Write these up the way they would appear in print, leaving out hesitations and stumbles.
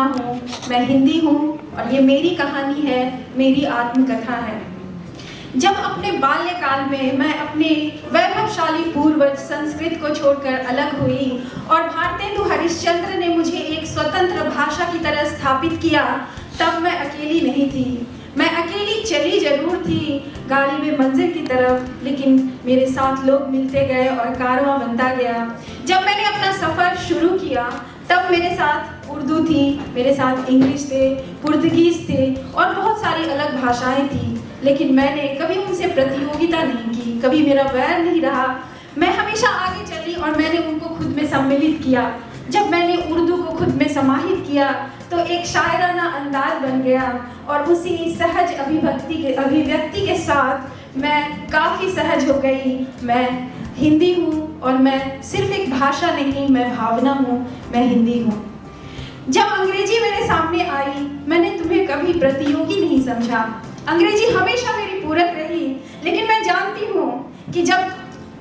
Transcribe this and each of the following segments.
हूँ, मैं हिंदी हूँ और ये मेरी कहानी है, मेरी आत्मकथा है। जब अपने बाल्यकाल में मैं अपने वैभवशाली पूर्वज संस्कृत को छोड़कर अलग हुई और भारतेंदु हरिश्चंद्र ने मुझे एक स्वतंत्र भाषा की तरह स्थापित किया, तब मैं अकेली नहीं थी। मैं अकेली चली जरूर थी गाड़ी में मंजिल की तरफ, लेकिन मेरे साथ लोग मिलते गए और कारवां बनता गया। जब मैंने अपना सफ़र शुरू किया तब मेरे साथ उर्दू थी, मेरे साथ इंग्लिश थे, पुर्तगीज़ थे और बहुत सारी अलग भाषाएं थी, लेकिन मैंने कभी उनसे प्रतियोगिता नहीं की, कभी मेरा वैर नहीं रहा। मैं हमेशा आगे चली और मैंने उनको खुद में सम्मिलित किया। जब मैंने उर्दू को खुद में समाहित किया तो एक शायराना अंदाज बन गया और उसी सहज अभिव्यक्ति के साथ मैं काफ़ी सहज हो गई। मैं हिंदी हूँ और मैं सिर्फ एक भाषा नहीं, मैं भावना हूँ, मैं हिंदी हूँ। जब अंग्रेजी मेरे सामने आई, मैंने तुम्हें कभी प्रतियोगी नहीं समझा। अंग्रेजी हमेशा मेरी पूरक रही, लेकिन मैं जानती हूँ कि जब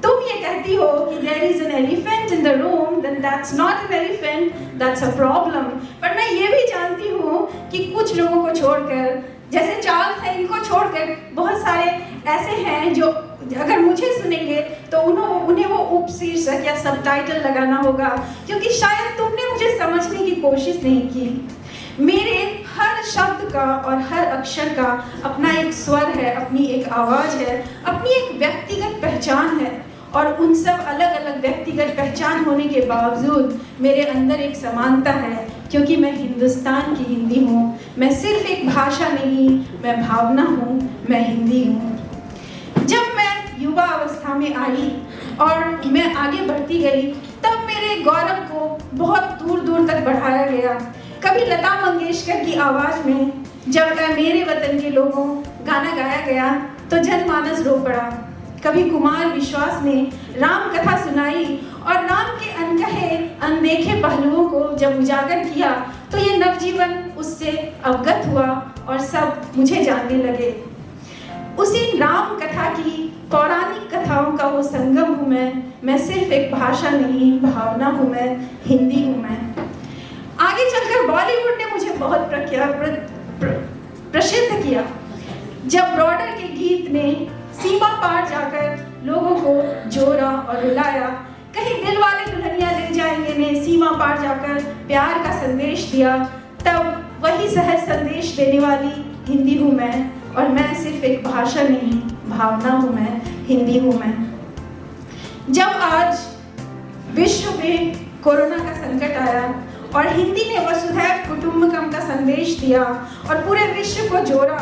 तुम ये कहती हो कि there is an elephant in the room, then that's not an elephant, that's a problem। पर मैं ये भी जानती हूँ कि कुछ लोगों को छोड़कर, जैसे चार्ल्स है, इनको छोड़कर बहुत सारे ऐसे हैं जो अगर मुझे सुनेंगे तो उन्हें वो उपशीर्षक या सबटाइटल लगाना होगा, क्योंकि शायद तुमने मुझे समझने की कोशिश नहीं की। मेरे हर शब्द का और हर अक्षर का अपना एक स्वर है, अपनी एक आवाज़ है, अपनी एक व्यक्तिगत पहचान है, और उन सब अलग अलग व्यक्तिगत पहचान होने के बावजूद मेरे अंदर एक समानता है, क्योंकि मैं हिंदुस्तान की हिंदी हूँ। मैं सिर्फ एक भाषा नहीं, मैं भावना हूँ, मैं हिंदी हूँ। जब मैं युवा अवस्था में आई और मैं आगे बढ़ती गई, तब मेरे गौरव को बहुत दूर दूर तक बढ़ाया गया। कभी लता मंगेशकर की आवाज़ में जब मेरे वतन के लोगों गाना गाया गया तो जनमानस रो पड़ा। कभी कुमार विश्वास ने राम कथा सुनाई और राम के अनकहे अनदेखे पहलुओं को जब उजागर किया तो ये नवजीवन उससे अवगत हुआ और सब मुझे जानने लगे। उसी राम कथा की पौराणिक कथाओं का वो संगम हूँ मैं सिर्फ एक भाषा नहीं, भावना हूँ, मैं हिंदी हूँ। मैं आगे चलकर बॉलीवुड ने मुझे बहुत प्रसिद्ध किया। जब बॉर्डर के गीत ने सीमा पार जाकर लोगों को जोड़ा और रुलाया, कहीं दिल वाले दुल्हनिया ले जाएंगे ने सीमा पार जाकर प्यार का संदेश दिया, तब वही सहज संदेश देने वाली हिंदी हूँ मैं, और मैं सिर्फ एक भाषा नहीं, भावना हूँ मैं, हिंदी हूँ मैं। जब आज विश्व में कोरोना का संकट आया और हिंदी ने वसुधैव कुटुंबकम का संदेश दिया और पूरे विश्व को जोड़ा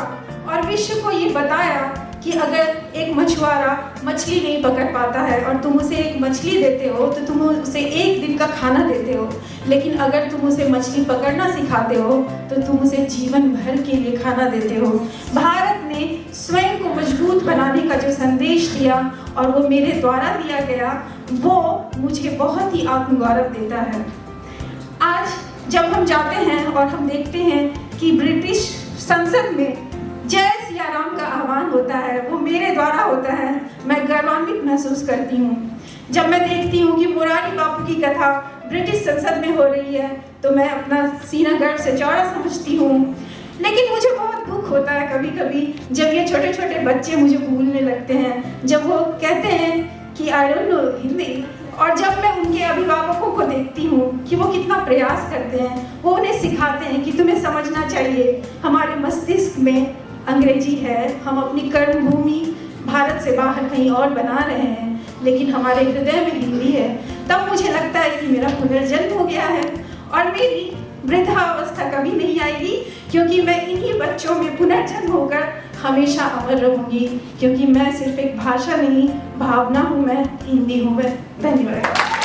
और विश्व को ये बताया कि अगर एक मछुआरा मछली नहीं पकड़ पाता है और तुम उसे एक मछली देते हो तो तुम उसे एक दिन का खाना देते हो, लेकिन अगर तुम उसे मछली पकड़ना सिखाते हो तो तुम उसे जीवन भर के लिए खाना देते हो। भारत ने स्वयं को मजबूत बनाने का जो संदेश दिया और वो मेरे द्वारा दिया गया, वो मुझे बहुत ही आत्मगौरव देता है। आज जब हम जाते हैं और हम देखते हैं कि ब्रिटिश संसद में जय सिया राम का आह्वान होता है, वो मेरे द्वारा होता है, मैं गर्वान्वित महसूस करती हूँ। जब मैं देखती हूँ कि मुरारी बापू की कथा ब्रिटिश संसद में हो रही है तो मैं अपना सीना गर्व से चौड़ा समझती हूँ। लेकिन मुझे बहुत दुख होता है कभी कभी जब ये छोटे छोटे बच्चे मुझे भूलने लगते हैं, जब वो कहते हैं कि आई डोंट नो हिंदी, और जब मैं उनके अभिभावकों को देखती हूँ कि वो कितना प्रयास करते हैं, वो उन्हें सिखाते हैं कि तुम्हें समझना चाहिए हमारे मस्तिष्क में अंग्रेजी है, हम अपनी कर्मभूमि भारत से बाहर कहीं और बना रहे हैं, लेकिन हमारे हृदय में हिंदी है, तब मुझे लगता है कि मेरा पुनर्जन्म हो गया है और मेरी वृद्धावस्था कभी नहीं आएगी, क्योंकि मैं इन्हीं बच्चों में पुनर्जन्म होकर हमेशा अमर रहूंगी, क्योंकि मैं सिर्फ एक भाषा नहीं, भावना हूँ, मैं हिंदी हूँ। मैं धन्यवाद।